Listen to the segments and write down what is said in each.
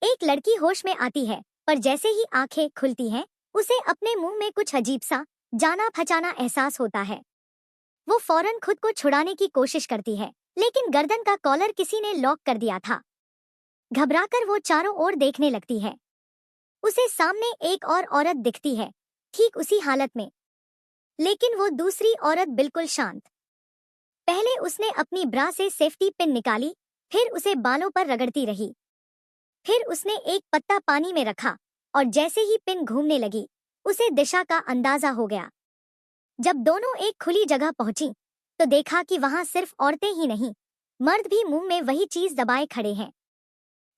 एक लड़की होश में आती है, पर जैसे ही आंखें खुलती हैं, उसे अपने मुंह में कुछ अजीब सा जाना पहचाना एहसास होता है। वो फौरन खुद को छुड़ाने की कोशिश करती है, लेकिन गर्दन का कॉलर किसी ने लॉक कर दिया था। घबराकर वो चारों ओर देखने लगती है। उसे सामने एक और औरत दिखती है, ठीक उसी हालत में, लेकिन वो दूसरी औरत बिल्कुल शांत। पहले उसने अपनी ब्रा से सेफ्टी पिन निकाली, फिर उसे बालों पर रगड़ती रही। फिर उसने एक पत्ता पानी में रखा, और जैसे ही पिन घूमने लगी, उसे दिशा का अंदाजा हो गया। जब दोनों एक खुली जगह पहुंची, तो देखा कि वहां सिर्फ औरतें ही नहीं, मर्द भी मुंह में वही चीज दबाए खड़े हैं।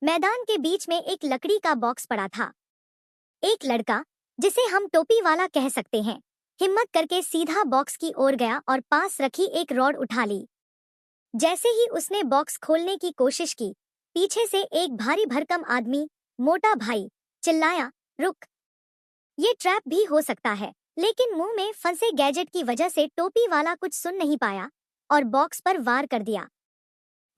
मैदान के बीच में एक लकड़ी का बॉक्स पड़ा था। एक लड़का, जिसे हम टोपी वाला कह सकते हैं, हिम्मत करके सीधा बॉक्स की ओर गया और पास रखी एक रॉड उठा ली। जैसे ही उसने बॉक्स खोलने की कोशिश की, पीछे से एक भारी भरकम आदमी, मोटा भाई, चिल्लाया, रुक। ये ट्रैप भी हो सकता है, लेकिन मुंह में फंसे गैजेट की वजह से टोपी वाला कुछ सुन नहीं पाया और बॉक्स पर वार कर दिया।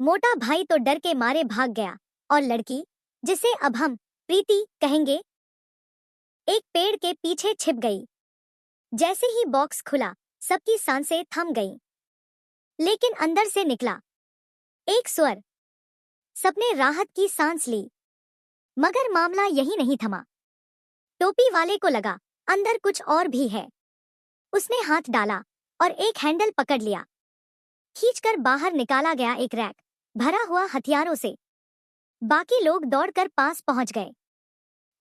मोटा भाई तो डर के मारे भाग गया, और लड़की, जिसे अब हम प्रीति कहेंगे, एक पेड़ के पीछे छिप गई। जैसे ही बॉक्स खुला, सबकी सांसें थम गईं। लेकिन अंदर से निकला एक स्वर। सबने राहत की सांस ली। मगर मामला यही नहीं थमा। टोपी वाले को लगा अंदर कुछ और भी है। उसने हाथ डाला और एक हैंडल पकड़ लिया। खींचकर बाहर निकाला गया एक रैक, भरा हुआ हथियारों से। बाकी लोग दौड़कर पास पहुंच गए।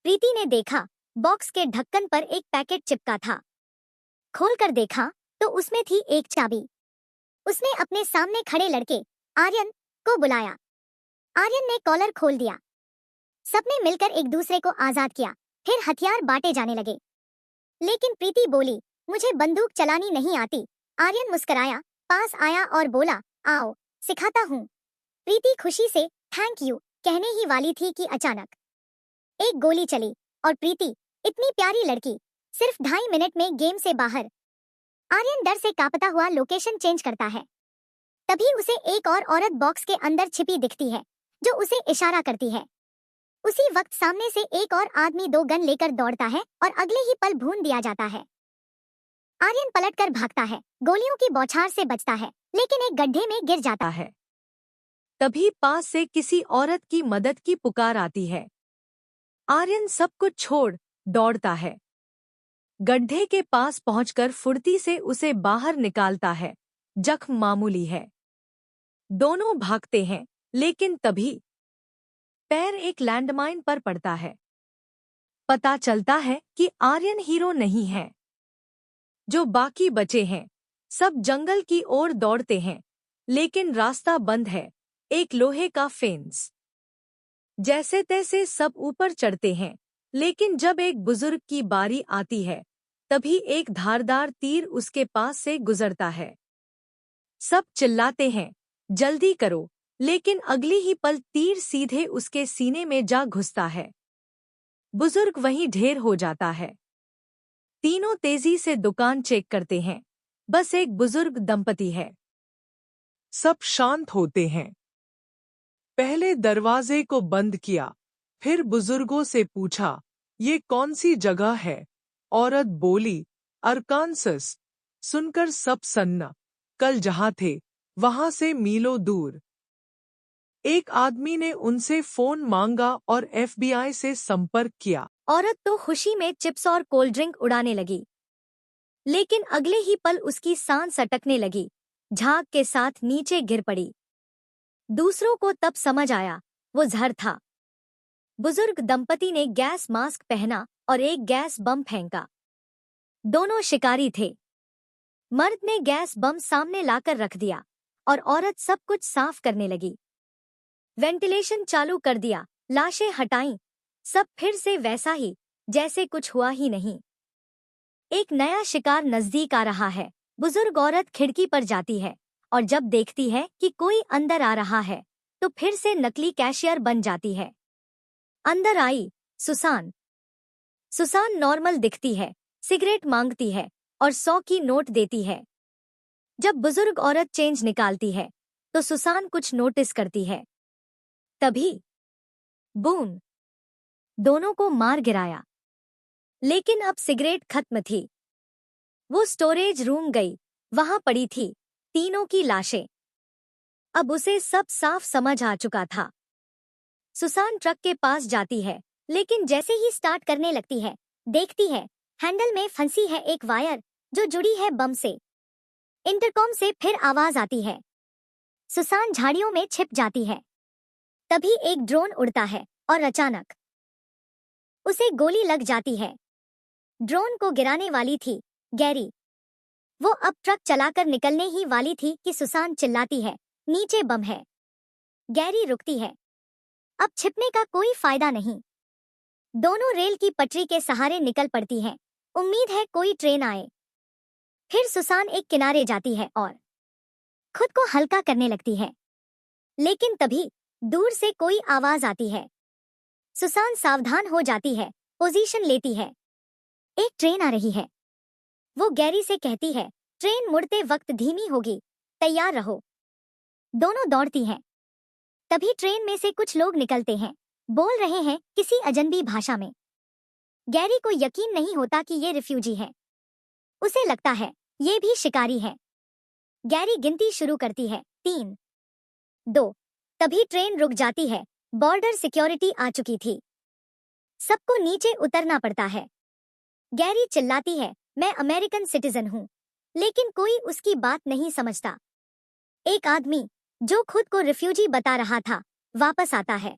प्रीति ने देखा, बॉक्स के ढक्कन पर एक पैकेट चिपका था। खोलकर देखा तो उसमें थी एक चाबी। उसने अपने सामने खड़े लड़के, आर्यन, को बुलाया। आर्यन ने कॉलर खोल दिया। सबने मिलकर एक दूसरे को आजाद किया, फिर हथियार बांटे जाने लगे। लेकिन प्रीति बोली, मुझे बंदूक चलानी नहीं आती। आर्यन मुस्कुराया, पास आया और बोला, आओ, सिखाता हूँ। प्रीति खुशी से थैंक यू कहने ही वाली थी कि अचानक एक गोली चली, और प्रीति, इतनी प्यारी लड़की, सिर्फ 2.5 मिनट में गेम से बाहर। आर्यन डर से कांपता हुआ लोकेशन चेंज करता है। तभी उसे एक और औरत बॉक्स के अंदर छिपी दिखती है, जो उसे इशारा करती है। उसी वक्त सामने से एक और आदमी 2 गन लेकर दौड़ता है और अगले ही पल भून दिया जाता है। आर्यन पलटकर भागता है, गोलियों की बौछार से बचता है, लेकिन एक गड्ढे में गिर जाता है। तभी पास से किसी औरत की मदद की पुकार आती है। आर्यन सब कुछ छोड़ दौड़ता है। गड्ढे के पास पहुंचकर फुर्ती से उसे बाहर निकालता है। जख्म मामूली है। दोनों भागते हैं, लेकिन तभी पैर एक लैंडमाइन पर पड़ता है। पता चलता है कि आर्यन हीरो नहीं है। जो बाकी बचे हैं, सब जंगल की ओर दौड़ते हैं, लेकिन रास्ता बंद है, एक लोहे का फेंस। जैसे तैसे सब ऊपर चढ़ते हैं, लेकिन जब एक बुजुर्ग की बारी आती है, तभी एक धारदार तीर उसके पास से गुजरता है। सब चिल्लाते हैं, जल्दी करो, लेकिन अगली ही पल तीर सीधे उसके सीने में जा घुसता है। बुजुर्ग वहीं ढेर हो जाता है। तीनों तेजी से दुकान चेक करते हैं। बस एक बुजुर्ग दंपति है। सब शांत होते हैं। पहले दरवाजे को बंद किया, फिर बुजुर्गों से पूछा, ये कौन सी जगह है? औरत बोली, अरकानसस। सुनकर सब सन्ना। कल जहां थे, वहां से मीलों दूर। एक आदमी ने उनसे फोन मांगा और FBI से संपर्क किया। औरत तो खुशी में चिप्स और कोल्ड ड्रिंक उड़ाने लगी। लेकिन अगले ही पल उसकी सांस अटकने लगी, झाग के साथ नीचे गिर पड़ी। दूसरों को तब समझ आया, वो जहर था। बुजुर्ग दंपति ने गैस मास्क पहना और एक गैस बम फेंका। दोनों शिकारी थे। मर्द ने गैस बम सामने लाकर रख दिया, और औरत सब कुछ साफ करने लगी। वेंटिलेशन चालू कर दिया, लाशें हटाईं, सब फिर से वैसा ही, जैसे कुछ हुआ ही नहीं। एक नया शिकार नजदीक आ रहा है। बुजुर्ग औरत खिड़की पर जाती है, और जब देखती है कि कोई अंदर आ रहा है, तो फिर से नकली कैशियर बन जाती है। अंदर आई सुसान। सुसान नॉर्मल दिखती है, सिगरेट मांगती है और 100 की नोट देती है। जब बुजुर्ग औरत चेंज निकालती है, तो सुसान कुछ नोटिस करती है। तभी बूम! दोनों को मार गिराया। लेकिन अब सिगरेट खत्म थी। वो स्टोरेज रूम गई, वहां पड़ी थी तीनों की लाशें। अब उसे सब साफ समझ आ चुका था। सुसान ट्रक के पास जाती है, लेकिन जैसे ही स्टार्ट करने लगती है, देखती है हैंडल में फंसी है एक वायर जो जुड़ी है बम से। इंटरकॉम से फिर आवाज आती है। सुसान झाड़ियों में छिप जाती है। तभी एक ड्रोन उड़ता है और अचानक उसे गोली लग जाती है। ड्रोन को गिराने वाली थी गैरी। वो अब ट्रक चलाकर निकलने ही वाली थी कि सुसान चिल्लाती है, नीचे बम है। गैरी रुकती है। अब छिपने का कोई फायदा नहीं। दोनों रेल की पटरी के सहारे निकल पड़ती हैं। उम्मीद है कोई ट्रेन आए। फिर सुसान एक किनारे जाती है और खुद को हल्का करने लगती है। लेकिन तभी दूर से कोई आवाज आती है। सुसान सावधान हो जाती है, पोजीशन लेती है। एक ट्रेन आ रही है। वो गैरी से कहती है, ट्रेन मुड़ते वक्त धीमी होगी, तैयार रहो। दोनों दौड़ती हैं। तभी ट्रेन में से कुछ लोग निकलते हैं, बोल रहे हैं किसी अजनबी भाषा में। गैरी को यकीन नहीं होता कि ये रिफ्यूजी है। उसे लगता है ये भी शिकारी है। गैरी गिनती शुरू करती है, 3, 2। तभी ट्रेन रुक जाती है। बॉर्डर सिक्योरिटी आ चुकी थी। सबको नीचे उतरना पड़ता है। गैरी चिल्लाती है, मैं अमेरिकन सिटीजन हूं। लेकिन कोई उसकी बात नहीं समझता। एक आदमी जो खुद को रिफ्यूजी बता रहा था, वापस आता है।